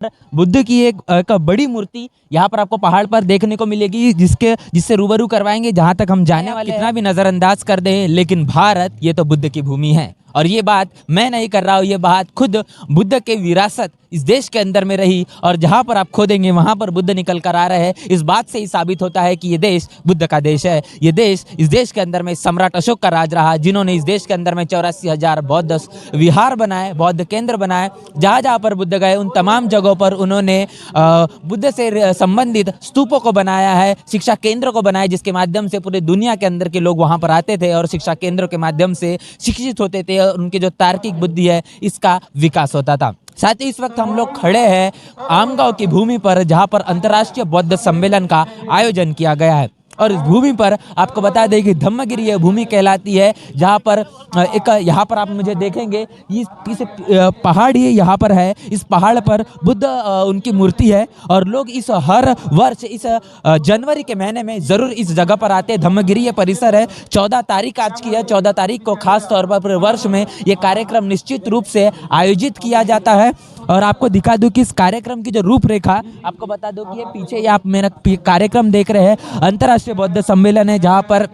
बुद्ध की एक बड़ी मूर्ति यहाँ पर आपको पहाड़ पर देखने को मिलेगी, जिससे रूबरू करवाएंगे। जहाँ तक हम जाने वाले कितना भी नज़रअंदाज कर दें, लेकिन भारत ये तो बुद्ध की भूमि है। और ये बात मैं नहीं कर रहा हूँ, ये बात खुद बुद्ध के विरासत इस देश के अंदर में रही, और जहाँ पर आप खोदेंगे वहाँ पर बुद्ध निकल कर आ रहे हैं। इस बात से ही साबित होता है कि ये देश बुद्ध का देश है। ये देश, इस देश के अंदर में सम्राट अशोक का राज रहा, जिन्होंने इस देश के अंदर में 84,000 बौद्ध विहार बनाए, बौद्ध केंद्र बनाए। जहाँ जहाँ पर बुद्ध गए उन तमाम जगहों पर उन्होंने बुद्ध से संबंधित स्तूपों को बनाया है, शिक्षा केंद्र को बनाया, जिसके माध्यम से पूरे दुनिया के अंदर के लोग वहाँ पर आते थे और शिक्षा केंद्रों के माध्यम से शिक्षित होते थे, और उनकी जो तार्किक बुद्धि है इसका विकास होता था। साथ ही इस वक्त हम लोग खड़े हैं आमगांव की भूमि पर, जहाँ पर अंतर्राष्ट्रीय बौद्ध सम्मेलन का आयोजन किया गया है। और इस भूमि पर आपको बता दें कि धम्मगिरी यह भूमि कहलाती है, जहाँ पर यहाँ पर आप मुझे देखेंगे, इस पहाड़ ये यहाँ पर है। इस पहाड़ पर बुद्ध उनकी मूर्ति है, और लोग इस हर वर्ष इस जनवरी के महीने में ज़रूर इस जगह पर आते हैं। धम्मगिरी ये परिसर है, 14 तारीख आज की है। 14 तारीख को खास तौर पर पूरे वर्ष में ये कार्यक्रम निश्चित रूप से आयोजित किया जाता है। और आपको दिखा दूं कि इस कार्यक्रम की जो रूपरेखा, आपको बता दूं कि ये पीछे ये आप मेरा कार्यक्रम देख रहे हैं, अंतर्राष्ट्रीय बौद्ध सम्मेलन है, जहाँ पर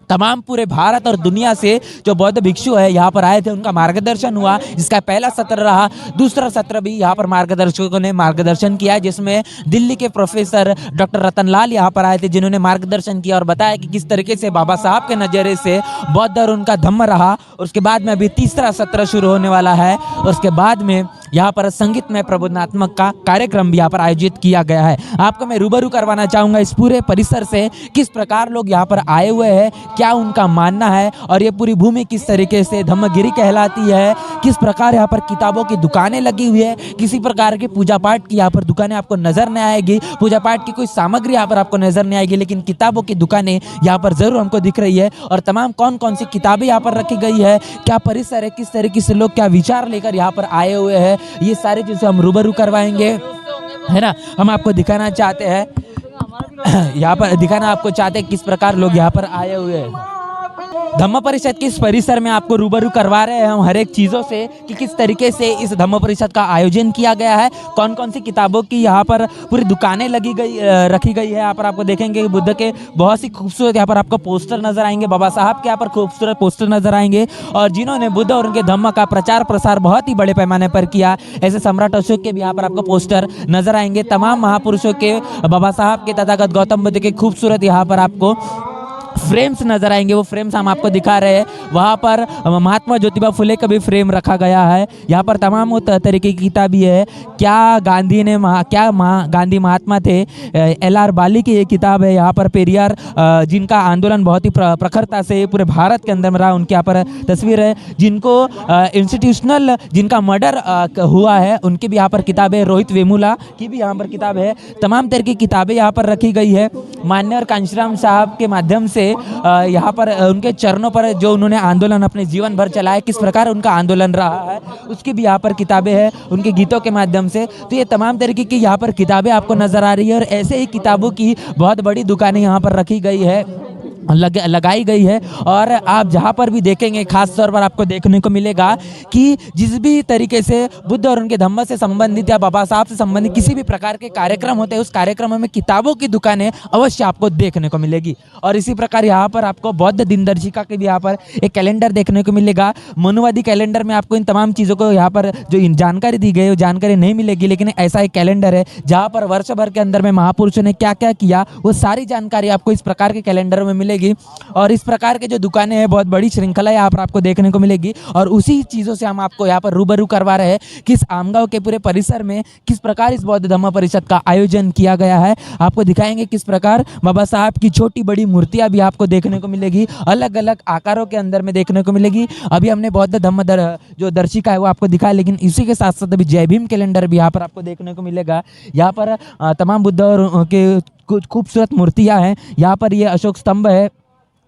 तमाम पूरे भारत और दुनिया से जो बौद्ध भिक्षु है यहाँ पर आए थे, उनका मार्गदर्शन हुआ। जिसका पहला सत्र रहा, दूसरा सत्र भी यहाँ पर मार्गदर्शकों ने मार्गदर्शन किया, जिसमें दिल्ली के प्रोफेसर डॉक्टर रतनलाल यहाँ पर आए थे, जिन्होंने मार्गदर्शन किया और बताया कि किस तरीके से बाबा साहब के नज़रिए से बौद्ध और उनका धम्म रहा। उसके बाद में अभी तीसरा सत्र शुरू होने वाला है। उसके बाद में यहाँ पर संगीतमय प्रबोधनात्मक का कार्यक्रम भी यहाँ पर आयोजित किया गया है। आपको मैं रूबरू करवाना चाहूँगा इस पूरे परिसर से, किस प्रकार लोग यहाँ पर आए हुए हैं, क्या उनका मानना है, और ये पूरी भूमि किस तरीके से धम्मगिरी कहलाती है, किस प्रकार यहाँ पर किताबों की दुकानें लगी हुई है, किसी प्रकार के पूजा पाठ की यहाँ पर दुकानें आपको नजर नहीं आएगी। पूजा पाठ की कोई सामग्री यहाँ पर आपको नजर नहीं आएगी, लेकिन किताबों की दुकानें यहाँ पर जरूर हमको दिख रही है। और तमाम कौन कौन सी किताबें यहाँ पर रखी गई है, क्या परिसर है, किस तरीके से लोग क्या विचार लेकर यहाँ पर आए हुए हैं, ये सारी चीजें हम रूबरू करवाएंगे, है ना। हम आपको दिखाना चाहते हैं, यहाँ पर दिखाना आपको चाहते हैं किस प्रकार लोग यहाँ पर आए हुए हैं। धम्म परिषद के इस परिसर में आपको रूबरू करवा रहे हैं हम हर एक चीज़ों से, कि किस तरीके से इस धम्म परिषद का आयोजन किया गया है, कौन कौन सी किताबों की यहाँ पर पूरी दुकानें रखी गई है। यहाँ पर आपको देखेंगे बुद्ध के बहुत सी खूबसूरत यहाँ पर आपको पोस्टर नजर आएंगे, बाबा साहब के यहाँ पर खूबसूरत पोस्टर नजर आएंगे, और जिन्होंने बुद्ध और उनके धम्म का प्रचार प्रसार बहुत ही बड़े पैमाने पर किया, ऐसे सम्राट अशोक के भी यहाँ पर आपको पोस्टर नजर आएंगे। तमाम महापुरुषों के, बाबा साहब के, तथागत गौतम बुद्ध के खूबसूरत यहाँ पर आपको फ्रेम्स नजर आएंगे। वो फ्रेम्स हम आपको दिखा रहे हैं। वहाँ पर महात्मा ज्योतिबा फुले का भी फ्रेम रखा गया है। यहाँ पर तमाम तरीके की किताबें है, क्या गांधी ने गांधी महात्मा थे, LR बाली की ये किताब है। यहाँ पर पेरियार, जिनका आंदोलन बहुत ही प्रखरता से पूरे भारत के अंदर में रहा, उनके यहाँ पर तस्वीर है। जिनको इंस्टीट्यूशनल, जिनका मर्डर हुआ है, उनकी भी यहाँ पर किताब है। रोहित वेमुला की भी यहाँ पर किताब है। तमाम तरह की किताबें यहाँ पर रखी गई है। मान्यवर कांशीराम साहब के माध्यम से यहाँ पर उनके चरणों पर जो उन्होंने आंदोलन अपने जीवन भर चलाया, किस प्रकार उनका आंदोलन रहा है, उसकी भी यहाँ पर किताबें हैं, उनके गीतों के माध्यम से। तो ये तमाम तरीके की यहाँ पर किताबें आपको नजर आ रही है, और ऐसे ही किताबों की बहुत बड़ी दुकानें यहाँ पर रखी गई है, लगाई गई है। और आप जहाँ पर भी देखेंगे, खास तौर पर आपको देखने को मिलेगा कि जिस भी तरीके से बुद्ध और उनके धम्म से संबंधित या बाबा साहब से संबंधित किसी भी प्रकार के कार्यक्रम होते हैं, उस कार्यक्रमों में किताबों की दुकानें अवश्य आपको देखने को मिलेगी। और इसी प्रकार यहाँ पर आपको बौद्ध दिनदर्शिका के भी यहाँ पर एक कैलेंडर देखने को मिलेगा। मनुवादी कैलेंडर में आपको इन तमाम चीज़ों को यहाँ पर जो जानकारी दी गई है वो जानकारी नहीं मिलेगी, लेकिन ऐसा एक कैलेंडर है जहाँ पर वर्ष भर के अंदर में महापुरुषों ने क्या क्या किया, वो सारी जानकारी आपको इस प्रकार के कैलेंडर में मिलेगी। और इस प्रकार के जो दुकानें हैं, बहुत बड़ी श्रृंखला यहाँ पर आपको देखने को मिलेगी। और उसी चीज़ों से हम आपको यहाँ पर रूबरू करवा रहे हैं कि इस आमगांव के पूरे परिसर में किस प्रकार इस बौद्ध धम्म परिषद का आयोजन किया गया है। आपको दिखाएंगे किस प्रकार बाबा साहब की छोटी बड़ी मूर्तियां भी आपको देखने को मिलेगी, अलग अलग आकारों के अंदर में देखने को मिलेगी। अभी हमने बौद्ध धम्म जो दर्शिका है वो आपको दिखाया, लेकिन इसी के साथ साथ अभी जय भीम कैलेंडर भी यहाँ पर आपको देखने को मिलेगा। यहाँ पर तमाम बुद्ध और के कुछ खूबसूरत मूर्तियाँ हैं। यहाँ पर ये अशोक स्तंभ है,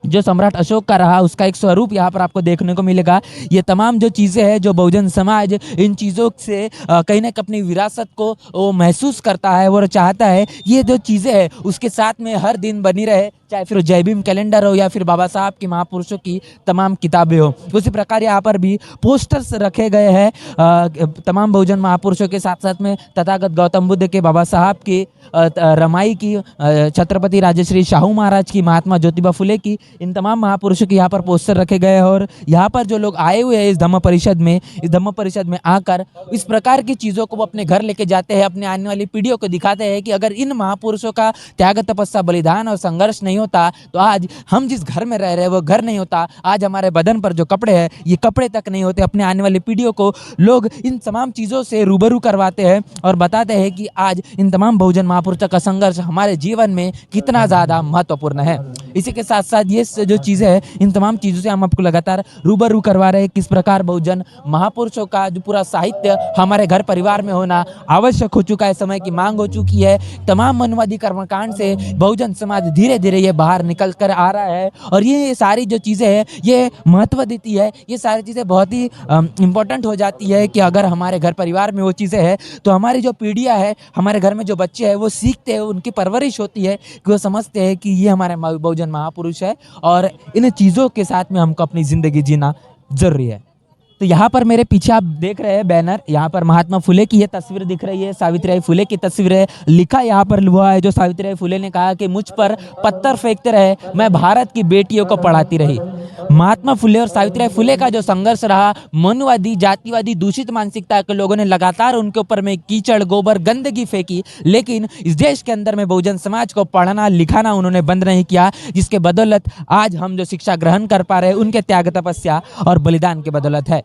जो सम्राट अशोक का रहा उसका एक स्वरूप यहाँ पर आपको देखने को मिलेगा। ये तमाम जो चीज़ें हैं जो बहुजन समाज इन चीज़ों से कहीं ना कहीं अपनी विरासत को वो महसूस करता है, वो चाहता है ये जो चीज़ें हैं उसके साथ में हर दिन बनी रहे, चाहे फिर जय भीम कैलेंडर हो या फिर बाबा साहब की महापुरुषों की तमाम किताबें हो। उसी प्रकार यहाँ पर भी पोस्टर्स रखे गए हैं तमाम बहुजन महापुरुषों के साथ साथ में तथागत गौतम बुद्ध के, बाबा साहब की, रमाई की, छत्रपति राजश्री शाहू महाराज की, महात्मा ज्योतिबा फुले की, इन तमाम महापुरुषों के यहाँ पर पोस्टर रखे गए हैं। और यहाँ पर जो लोग आए हुए हैं इस धम्म परिषद में आकर इस प्रकार की चीज़ों को वो अपने घर लेके जाते हैं, अपने आने वाली पीढ़ियों को दिखाते हैं कि अगर इन महापुरुषों का त्याग, तपस्या, बलिदान और संघर्ष नहीं होता तो आज हम जिस घर में रह रहे हैं वो घर नहीं होता, आज हमारे बदन पर जो कपड़े हैं ये कपड़े तक नहीं होते। अपने आने वाली पीढ़ियों को लोग इन तमाम चीज़ों से रूबरू करवाते हैं और बताते हैं कि आज इन तमाम बहुजन महापुरुषों का संघर्ष हमारे जीवन में कितना ज़्यादा महत्वपूर्ण है। इसी के साथ साथ ये जो चीज़ें हैं इन तमाम चीज़ों से हम आपको लगातार रूबरू करवा रहे हैं किस प्रकार बहुजन महापुरुषों का जो पूरा साहित्य हमारे घर परिवार में होना आवश्यक हो चुका है, समय की मांग हो चुकी है। तमाम मनुवादी कर्मकांड से बहुजन समाज धीरे धीरे ये बाहर निकल कर आ रहा है और ये सारी जो चीज़ें हैं ये महत्व देती है। ये सारी चीज़ें बहुत ही इम्पोर्टेंट हो जाती है कि अगर हमारे घर परिवार में वो चीज़ें हैं तो हमारी जो पीढ़ियाँ है, हमारे घर में जो बच्चे हैं वो सीखते हैं, उनकी परवरिश होती है कि वो समझते हैं कि ये हमारे बहुजन महापुरुष है और इन चीज़ों के साथ में हमको अपनी ज़िंदगी जीना ज़रूरी है। तो यहाँ पर मेरे पीछे आप देख रहे हैं बैनर, यहाँ पर महात्मा फुले की ये तस्वीर दिख रही है, सावित्रीबाई फुले की तस्वीर है। लिखा यहाँ पर हुआ है जो सावित्रीबाई फुले ने कहा कि मुझ पर पत्थर फेंकते रहे, मैं भारत की बेटियों को पढ़ाती रही। महात्मा फुले और सावित्रीबाई फुले का जो संघर्ष रहा, मनुवादी, जातिवादी, दूषित मानसिकता के लोगों ने लगातार उनके ऊपर में कीचड़, गोबर, गंदगी फेंकी, लेकिन इस देश के अंदर में बहुजन समाज को पढ़ना लिखाना उन्होंने बंद नहीं किया, जिसके बदौलत आज हम जो शिक्षा ग्रहण कर पा रहे हैं उनके त्याग, तपस्या और बलिदान की बदौलत है।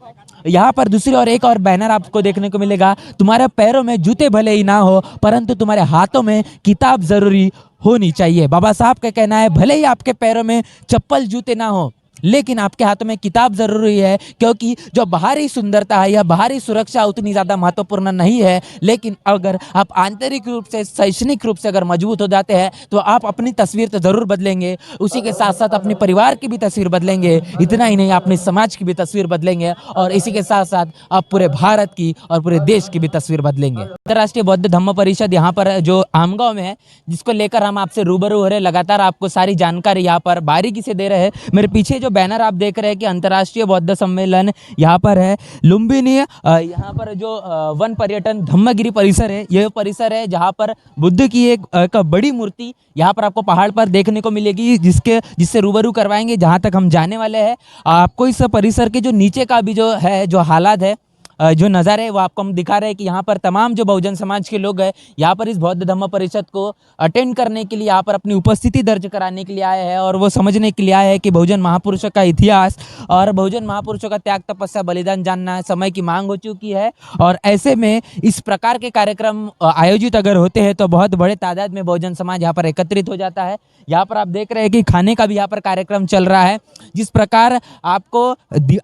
यहाँ पर दूसरी और एक और बैनर आपको देखने को मिलेगा, तुम्हारे पैरों में जूते भले ही ना हो परंतु तुम्हारे हाथों में किताब जरूरी होनी चाहिए। बाबा साहब का कहना है भले ही आपके पैरों में चप्पल, जूते ना हो लेकिन आपके हाथों में किताब जरूरी है, क्योंकि जो बाहरी सुंदरता है या बाहरी सुरक्षा उतनी ज़्यादा महत्वपूर्ण नहीं है, लेकिन अगर आप आंतरिक रूप से, शैक्षणिक रूप से अगर मजबूत हो जाते हैं तो आप अपनी तस्वीर तो ज़रूर बदलेंगे, उसी के साथ साथ अपने परिवार की भी तस्वीर बदलेंगे। इतना ही नहीं, अपने समाज की भी तस्वीर बदलेंगे और इसी के साथ साथ आप पूरे भारत की और पूरे देश की भी तस्वीर बदलेंगे। अंतर्राष्ट्रीय बौद्ध धम्म परिषद यहाँ पर जो आमगांव में है, जिसको लेकर हम आपसे रूबरू हो रहे, लगातार आपको सारी जानकारी यहाँ पर बारीकी से दे रहे हैं। मेरे पीछे बैनर आप देख रहे हैं कि अंतर्राष्ट्रीय बौद्ध सम्मेलन यहाँ पर है लुम्बिनी। यहाँ पर जो वन पर्यटन धम्मगिरी परिसर है, यह परिसर है जहाँ पर बुद्ध की एक बड़ी मूर्ति यहाँ पर आपको पहाड़ पर देखने को मिलेगी, जिससे रूबरू करवाएंगे जहाँ तक हम जाने वाले हैं। आपको इस परिसर के जो नीचे का भी जो है जो हालात है, जो नज़ारे है वो आपको हम दिखा रहे हैं कि यहाँ पर तमाम जो बहुजन समाज के लोग हैं यहाँ पर इस बौद्ध धम्म परिषद को अटेंड करने के लिए, यहाँ पर अपनी उपस्थिति दर्ज कराने के लिए आए हैं और वो समझने के लिए आए हैं कि बहुजन महापुरुषों का इतिहास और बहुजन महापुरुषों का त्याग, तपस्या, बलिदान जानना समय की मांग हो चुकी है। और ऐसे में इस प्रकार के कार्यक्रम आयोजित अगर होते हैं तो बहुत बड़े तादाद में बहुजन समाज यहाँ पर एकत्रित हो जाता है। यहाँ पर आप देख रहे हैं कि खाने का भी यहाँ पर कार्यक्रम चल रहा है। जिस प्रकार आपको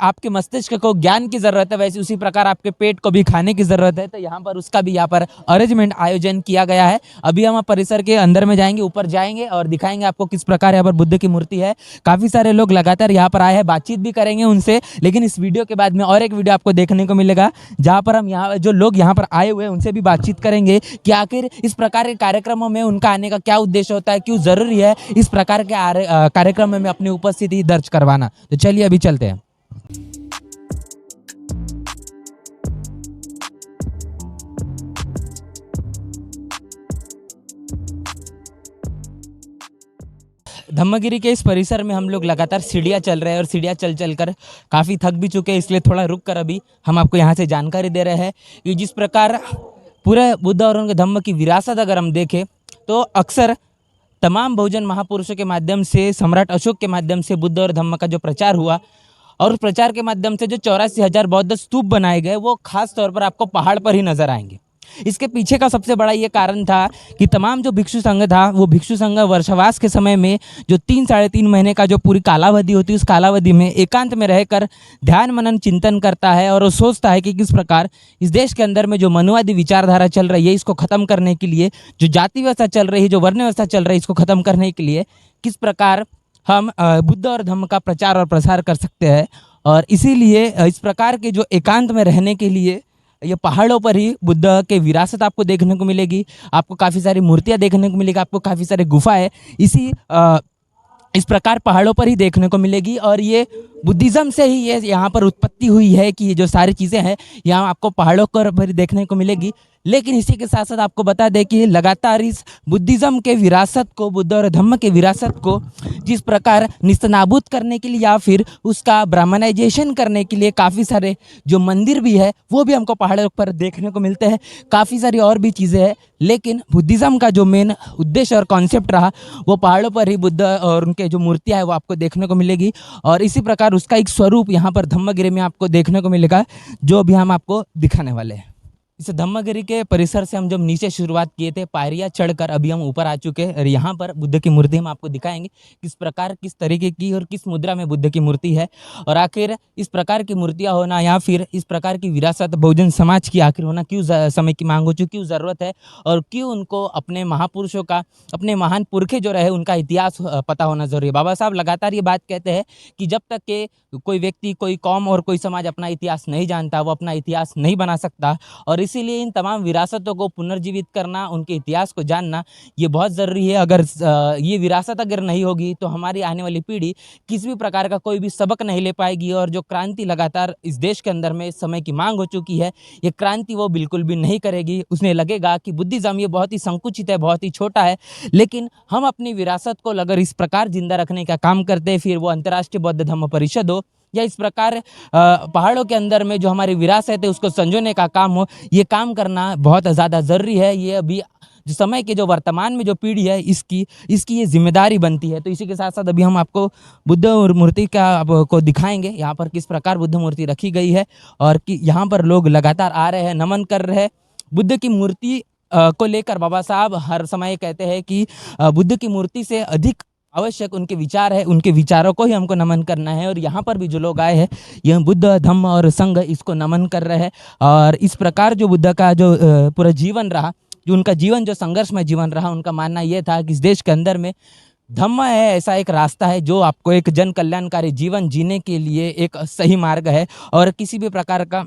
आपके मस्तिष्क को ज्ञान की ज़रूरत है, वैसे उसी प्रकार आपके पेट को भी खाने की ज़रूरत है, तो यहाँ पर उसका भी यहाँ पर अरेंजमेंट आयोजन किया गया है। अभी हम परिसर के अंदर में जाएंगे, ऊपर जाएंगे और दिखाएंगे आपको किस प्रकार यहाँ पर बुद्ध की मूर्ति है। काफ़ी सारे लोग लगातार यहाँ पर आए हैं, बातचीत भी करेंगे उनसे, लेकिन इस वीडियो के बाद में और एक वीडियो आपको देखने को मिलेगा जहाँ पर हम यहाँ जो लोग यहाँ पर आए हुए हैं उनसे भी बातचीत करेंगे कि आखिर इस प्रकार के कार्यक्रमों में उनका आने का क्या उद्देश्य होता है, क्यों ज़रूरी है इस प्रकार के कार्यक्रम में अपनी उपस्थिति दर्ज करवाना। तो चलिए अभी चलते हैं। धम्मगिरी के इस परिसर में हम लोग लगातार सीढ़ियाँ चल रहे हैं और सीढ़ियाँ चल कर काफ़ी थक भी चुके हैं, इसलिए थोड़ा रुक कर अभी हम आपको यहाँ से जानकारी दे रहे हैं कि जिस प्रकार पूरे बुद्ध और उनके धम्म की विरासत अगर हम देखें तो अक्सर तमाम बहुजन महापुरुषों के माध्यम से, सम्राट अशोक के माध्यम से बुद्ध और धम्म का जो प्रचार हुआ और उस प्रचार के माध्यम से जो 84,000 बौद्ध स्तूप बनाए गए वो खास तौर पर आपको पहाड़ पर ही नजर आएंगे। इसके पीछे का सबसे बड़ा ये कारण था कि तमाम जो भिक्षु संघ था वो भिक्षु संघ वर्षावास के समय में जो 3-3.5 महीने का जो पूरी कालावधि होती है उस कालावधि में एकांत में रहकर ध्यान मनन चिंतन करता है और वो सोचता है कि किस प्रकार इस देश के अंदर में जो मनुवादी विचारधारा चल रही है इसको ख़त्म करने के लिए, जो जाति व्यवस्था चल रही है, जो वर्ण व्यवस्था चल रही है, इसको ख़त्म करने के लिए किस प्रकार हम बुद्ध और धम्म का प्रचार और प्रसार कर सकते हैं। और इसीलिए इस प्रकार के जो एकांत में रहने के लिए ये पहाड़ों पर ही बुद्ध के विरासत आपको देखने को मिलेगी। आपको काफ़ी सारी मूर्तियाँ देखने को मिलेगी, आपको काफ़ी सारे गुफा है इस प्रकार पहाड़ों पर ही देखने को मिलेगी। और ये बुद्धिज़्म से ही ये यहाँ पर उत्पत्ति हुई है कि ये जो सारी चीज़ें हैं यहाँ आपको पहाड़ों पर देखने को मिलेगी। लेकिन इसी के साथ साथ आपको बता दें कि लगातार इस बुद्धिज़्म के विरासत को, बुद्ध और धम्म के विरासत को जिस प्रकार निस्तनाबूद करने के लिए या फिर उसका ब्राह्मणाइजेशन करने के लिए काफ़ी सारे जो मंदिर भी है वो भी हमको पहाड़ों पर देखने को मिलते हैं। काफ़ी सारी और भी चीज़ें हैं, लेकिन बुद्धिज़्म का जो मेन उद्देश्य और कॉन्सेप्ट रहा वो पहाड़ों पर ही बुद्ध और उनके जो मूर्तियाँ हैं वो आपको देखने को मिलेगी। और इसी प्रकार उसका एक स्वरूप यहाँ पर धम्मगिरी में आपको देखने को मिलेगा, जो अभी हम आपको दिखाने वाले हैं। इस धम्मगिरी के परिसर से हम जब नीचे शुरुआत किए थे, पायरियाँ चढ़कर अभी हम ऊपर आ चुके हैं। और यहाँ पर बुद्ध की मूर्ति हम आपको दिखाएंगे किस प्रकार, किस तरीके की और किस मुद्रा में बुद्ध की मूर्ति है। और आखिर इस प्रकार की मूर्तियाँ होना या फिर इस प्रकार की विरासत बहुजन समाज की आखिर होना क्यों समय की मांग हो चुकी, क्यों ज़रूरत है, और क्यों उनको अपने महापुरुषों का, अपने महान पुरखे जो रहे उनका इतिहास पता होना जरूरी है। बाबा साहब लगातार ये बात कहते हैं कि जब तक के कोई व्यक्ति, कोई कौम और कोई समाज अपना इतिहास नहीं जानता, वो अपना इतिहास नहीं बना सकता। और इसीलिए इन तमाम विरासतों को पुनर्जीवित करना, उनके इतिहास को जानना ये बहुत ज़रूरी है। अगर ये विरासत अगर नहीं होगी तो हमारी आने वाली पीढ़ी किसी भी प्रकार का कोई भी सबक नहीं ले पाएगी। और जो क्रांति लगातार इस देश के अंदर में समय की मांग हो चुकी है, ये क्रांति वो बिल्कुल भी नहीं करेगी। उसने लगेगा कि बुद्धिज़्म ये बहुत ही संकुचित है, बहुत ही छोटा है, लेकिन हम अपनी विरासत को अगर इस प्रकार जिंदा रखने का काम करते हैं, फिर वो अंतर्राष्ट्रीय बौद्ध धम्म परिषद हो या इस प्रकार पहाड़ों के अंदर में जो हमारी विरासत है उसको संजोने का काम हो, ये काम करना बहुत ज़्यादा ज़रूरी है। ये अभी जो समय के जो वर्तमान में जो पीढ़ी है इसकी ये जिम्मेदारी बनती है। तो इसी के साथ साथ अभी हम आपको बुद्ध मूर्ति का आपको दिखाएंगे, यहाँ पर किस प्रकार बुद्ध मूर्ति रखी गई है और कि यहाँ पर लोग लगातार आ रहे हैं, नमन कर रहे हैं। बुद्ध की मूर्ति को लेकर बाबा साहब हर समय कहते हैं कि बुद्ध की मूर्ति से अधिक आवश्यक उनके विचार है, उनके विचारों को ही हमको नमन करना है। और यहाँ पर भी जो लोग आए हैं यह बुद्ध धम्म और संघ इसको नमन कर रहे हैं। और इस प्रकार जो बुद्ध का जो पूरा जीवन रहा, जो उनका जीवन जो संघर्षमय जीवन रहा, उनका मानना यह था कि इस देश के अंदर में धम्म है ऐसा एक रास्ता है जो आपको एक जन कल्याणकारी जीवन जीने के लिए एक सही मार्ग है। और किसी भी प्रकार का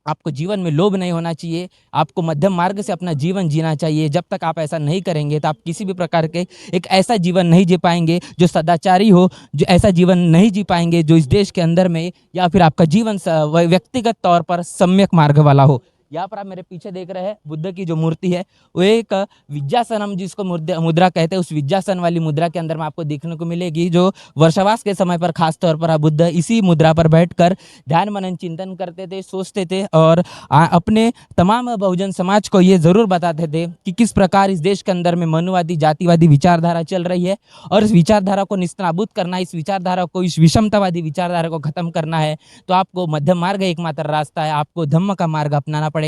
आपको जीवन में लोभ नहीं होना चाहिए, आपको मध्यम मार्ग से अपना जीवन जीना चाहिए। जब तक आप ऐसा नहीं करेंगे तो आप किसी भी प्रकार के एक ऐसा जीवन नहीं जी पाएंगे जो सदाचारी हो, जो ऐसा जीवन नहीं जी पाएंगे जो इस देश के अंदर में या फिर आपका जीवन व्यक्तिगत तौर पर सम्यक मार्ग वाला हो। यहाँ पर आप मेरे पीछे देख रहे हैं बुद्ध की जो मूर्ति है वो एक विद्यासन, हम जिसको मुद्रा कहते हैं, उस विद्यासन वाली मुद्रा के अंदर में आपको देखने को मिलेगी। जो वर्षावास के समय पर खास तौर पर बुद्ध इसी मुद्रा पर बैठकर ध्यान मनन चिंतन करते थे, सोचते थे और अपने तमाम बहुजन समाज को ये ज़रूर बताते थे कि किस प्रकार इस देश के अंदर में मनुवादी जातिवादी विचारधारा चल रही है और इस विचारधारा को निस्तनाबूद करना, इस विचारधारा को, इस विषमतावादी विचारधारा को खत्म करना है तो आपको मध्यम मार्ग एकमात्र रास्ता है, आपको धम्म का मार्ग अपनाना पड़ेगा।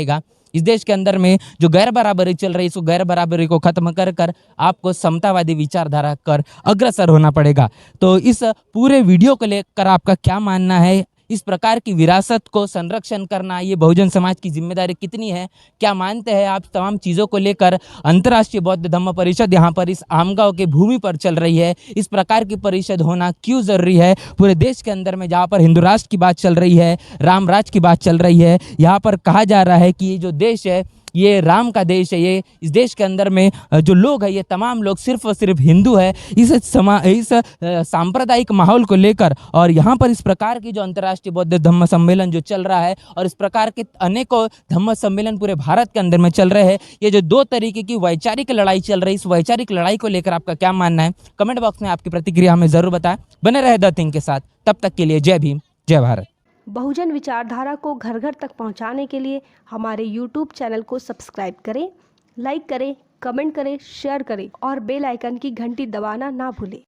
इस देश के अंदर में जो गैर बराबरी चल रही है, इस गैर बराबरी को खत्म कर आपको समतावादी विचारधारा कर अग्रसर होना पड़ेगा। तो इस पूरे वीडियो को लेकर आपका क्या मानना है? इस प्रकार की विरासत को संरक्षण करना ये बहुजन समाज की जिम्मेदारी कितनी है? क्या मानते हैं आप? तमाम चीज़ों को लेकर अंतर्राष्ट्रीय बौद्ध धम्म परिषद यहाँ पर इस आमगांव के भूमि पर चल रही है। इस प्रकार की परिषद होना क्यों ज़रूरी है पूरे देश के अंदर में, जहाँ पर हिंदू राष्ट्र की बात चल रही है, राम राज की बात चल रही है। यहाँ पर कहा जा रहा है कि ये जो देश है ये राम का देश है, ये इस देश के अंदर में जो लोग हैं ये तमाम लोग सिर्फ और सिर्फ हिंदू है। इस सांप्रदायिक माहौल को लेकर और यहाँ पर इस प्रकार की जो अंतर्राष्ट्रीय बौद्ध धम्म सम्मेलन जो चल रहा है और इस प्रकार के अनेकों धम्म सम्मेलन पूरे भारत के अंदर में चल रहे हैं, ये जो दो तरीके की वैचारिक लड़ाई चल रही है, इस वैचारिक लड़ाई को लेकर आपका क्या मानना है? कमेंट बॉक्स में आपकी प्रतिक्रिया हमें ज़रूर बताएं। बने रहे द थिंग के साथ, तब तक के लिए जय भीम, जय भारत। बहुजन विचारधारा को घर घर तक पहुंचाने के लिए हमारे YouTube चैनल को सब्सक्राइब करें, लाइक करें, कमेंट करें, शेयर करें और बेल आइकन की घंटी दबाना ना भूलें।